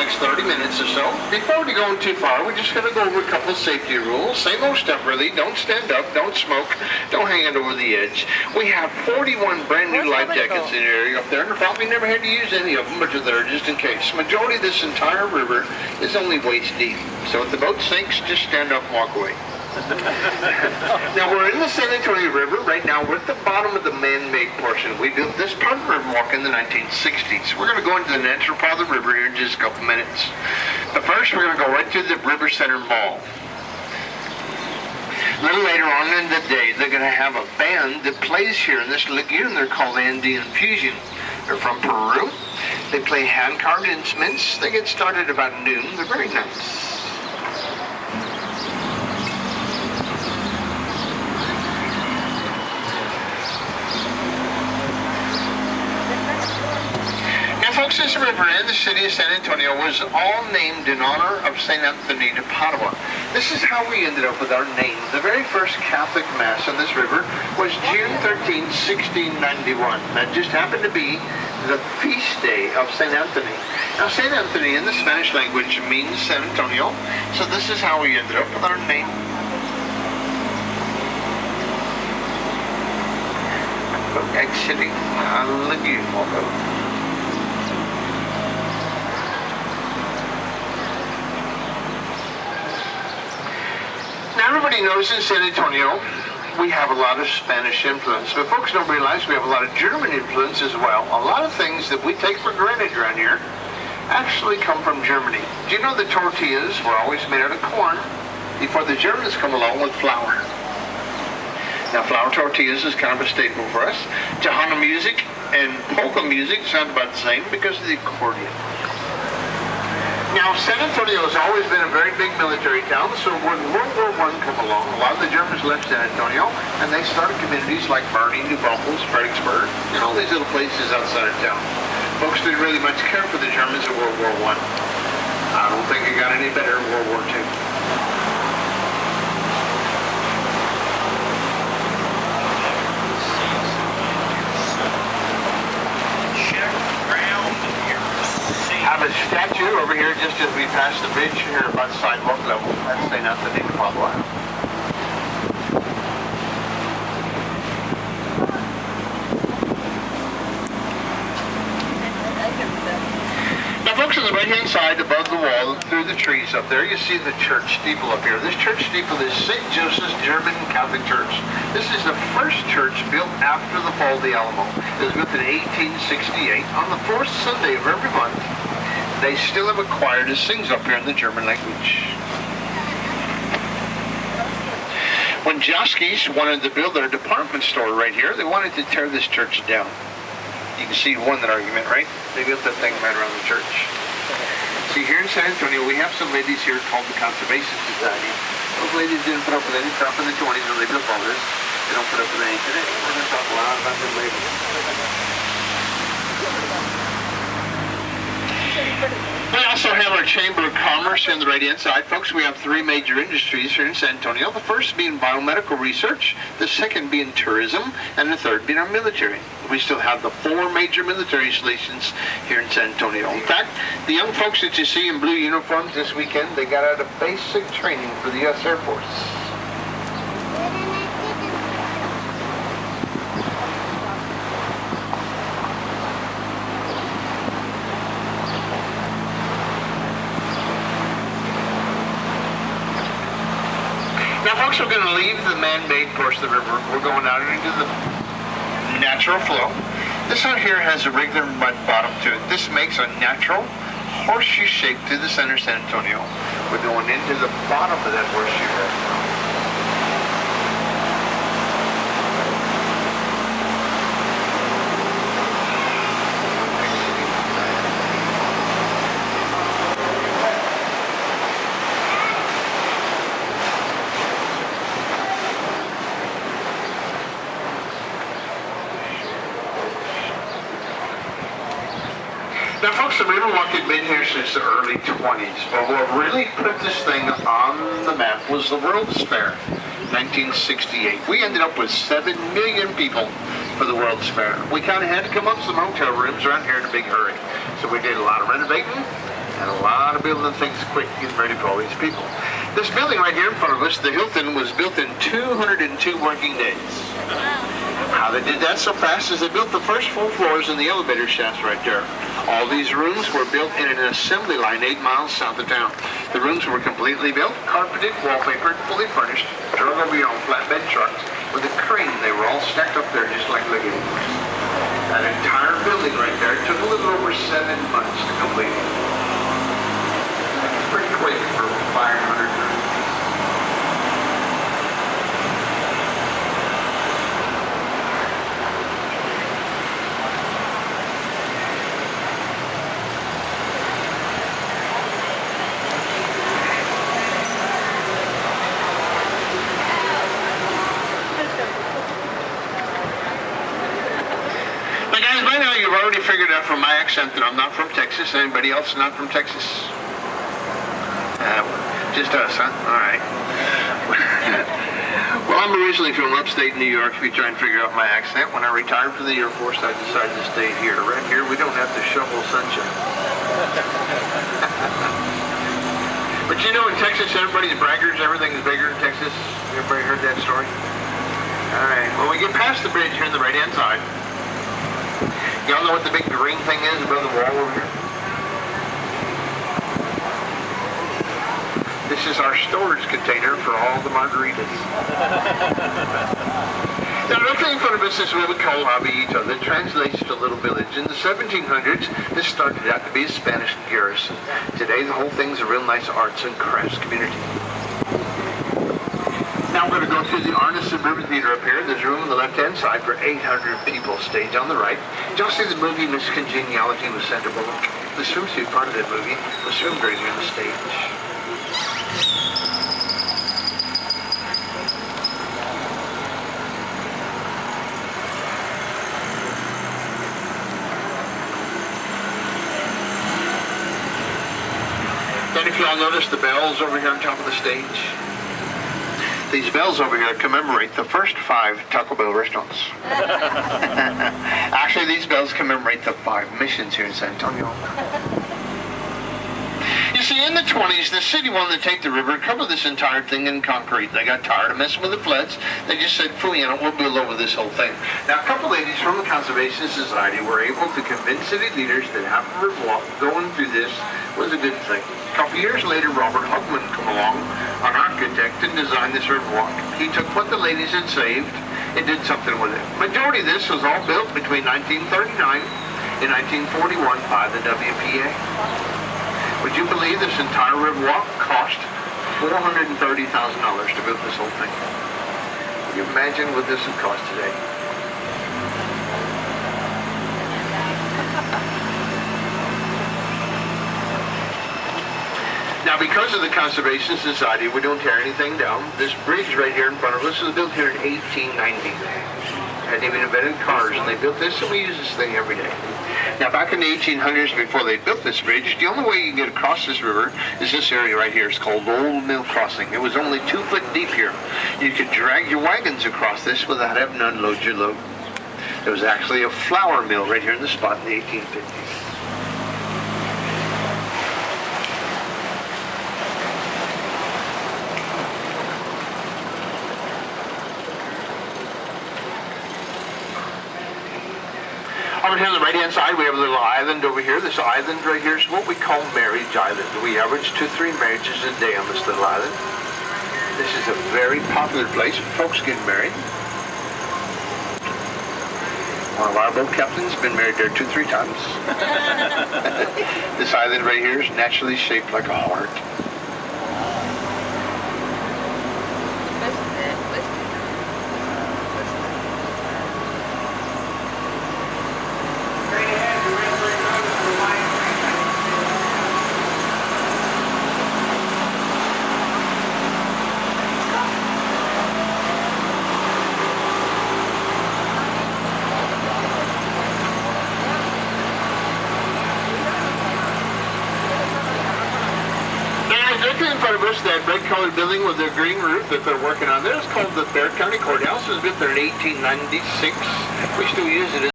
next 30 minutes or so. Before we go too far, we're just going to go over a couple of safety rules. Same old stuff, really. Don't stand up, don't smoke, don't hang it over the edge. We have 41 brand new life jackets in the area up there, and probably never had to use any of them, but they're there just in case. Majority of this entire river is only waist deep. So if the boat sinks, just stand up and walk away. Now we're in the San Antonio River. Right now we're at the bottom of the man-made portion. We built this part of the river walk in the 1960s. We're going to go into the natural part of the river here in just a couple minutes. But first we're going to go right to the River Center Mall. A little later on in the day, they're going to have a band that plays here in this lagoon. They're called Andean Fusion. They're from Peru. They play hand-carved instruments. They get started about noon. They're very nice. Folks, this river in the city of San Antonio was all named in honor of St. Anthony de Padua. This is how we ended up with our name. The very first Catholic Mass on this river was June 13, 1691. That just happened to be the feast day of St. Anthony. Now, St. Anthony in the Spanish language means San Antonio, so this is how we ended up with our name. Exiting Lagoon Road. Now everybody knows in San Antonio we have a lot of Spanish influence, but folks don't realize we have a lot of German influence as well. A lot of things that we take for granted around here actually come from Germany. Do you know the tortillas were always made out of corn before the Germans come along with flour? Now flour tortillas is kind of a staple for us. Tejano music and polka music sound about the same because of the accordion. Now, San Antonio has always been a very big military town, so when World War I came along, a lot of the Germans left San Antonio, and they started communities like Barney, New Braunfels, Fredericksburg, and all these little places outside of town. Folks didn't really much care for the Germans in World War I. I don't think it got any better in World War II. I have a statue over here just as we pass the bridge here about sidewalk level. That's St. Anthony de Padua. Now folks, on the right hand side above the wall through the trees up there, you see the church steeple up here. This church steeple is St. Joseph's German Catholic Church. This is the first church built after the fall of the Alamo. It was built in 1868 on the fourth Sunday of every month. They still have a choir that sings up here in the German language. When Joskies wanted to build their department store right here, they wanted to tear this church down. You can see who won that argument, right? They built that thing right around the church. See, here in San Antonio, we have some ladies here called the Conservation Society. Those ladies didn't put up with any stuff in the 20s when they built all this. They don't put up with any today. We're going to talk a lot about them later. We also have our Chamber of Commerce here on the right-hand side. Folks, we have three major industries here in San Antonio. The first being biomedical research, the second being tourism, and the third being our military. We still have the four major military stations here in San Antonio. In fact, the young folks that you see in blue uniforms this weekend, they got out of basic training for the U.S. Air Force. Now, folks, we're going to leave the man-made portion of the river. We're going out into the natural flow. This out here has a regular mud bottom to it. This makes a natural horseshoe shape through the center of San Antonio. We're going into the bottom of that horseshoe right now. Now, folks, the Riverwalk had been here since the early 20s, but what really put this thing on the map was the World's Fair, 1968. We ended up with 7 million people for the World's Fair. We kind of had to come up with some hotel rooms around here in a big hurry. So we did a lot of renovating, And a lot of building things quick, getting ready for all these people. This building right here in front of us, the Hilton, was built in 202 working days. How they did that so fast is they built the first 4 floors and the elevator shafts right there. All these rooms were built in an assembly line 8 miles south of town. The rooms were completely built, carpeted, wallpapered, fully furnished, drove over on flatbed trucks. With a crane, they were all stacked up there just like Lego bricks. That entire building right there took a little over 7 months to complete. That's pretty quick for 500 rooms. By now you've already figured out from my accent that I'm not from Texas. Anybody else not from Texas? Just us, huh? All right. Well, I'm originally from upstate New York, if you try and figure out my accent. When I retired from the Air Force, I decided to stay here. Right here, we don't have to shovel sunshine. But you know, in Texas, everybody's braggers. Everything is bigger in Texas. Everybody heard that story? All right. When we get past the bridge here on the right-hand side, y'all know what the big green thing is above the wall over here? This is our storage container for all the margaritas. Now, directly in front of us is what we call Avellito. That translates to Little Village. In the 1700s, this started out to be a Spanish garrison. Today, the whole thing's a real nice arts and crafts community. Now we're going to go through the Arneson River Theater up here. There's a room on the left-hand side for 800 people. Stage on the right. Did y'all see the movie Miss Congeniality with Sandra Bullock? The swimsuit part of that movie was filmed right here on the stage. Then if y'all notice the bells over here on top of the stage, these bells over here commemorate the first 5 Taco Bell restaurants. Actually, these bells commemorate the 5 missions here in San Antonio. You see, in the 20s, the city wanted to take the river and cover this entire thing in concrete. They got tired of messing with the floods. They just said, "Fooey, we'll build over this whole thing." Now, a couple ladies from the Conservation Society were able to convince city leaders that having a river walk going through this was a good thing. A couple years later, Robert Hugman came along, an architect, and designed this river walk. He took what the ladies had saved and did something with it. Majority of this was all built between 1939 and 1941 by the WPA. Would you believe this entire river walk cost $430,000 to build this whole thing? Can you imagine what this would cost today? Now, because of the Conservation Society, we don't tear anything down. This bridge right here in front of us was built here in 1890. Hadn't even invented cars, and they built this, and we use this thing every day. Now, back in the 1800s, before they built this bridge, the only way you can get across this river is this area right here. It's called Old Mill Crossing. It was only 2 foot deep here. You could drag your wagons across this without having to unload your load. There was actually a flour mill right here in the spot in the 1850s. Over here on the right-hand side, we have a little island over here. This island right here is what we call Marriage Island. We average 2 to 3 marriages a day on this little island. This is a very popular place for folks getting married. One of our boat captains has been married there 2 or 3 times. This island right here is naturally shaped like a heart. In front of us, that red-colored building with the green roof that they're working on there is called the Bexar County Courthouse. It was built there in 1896. We still use it.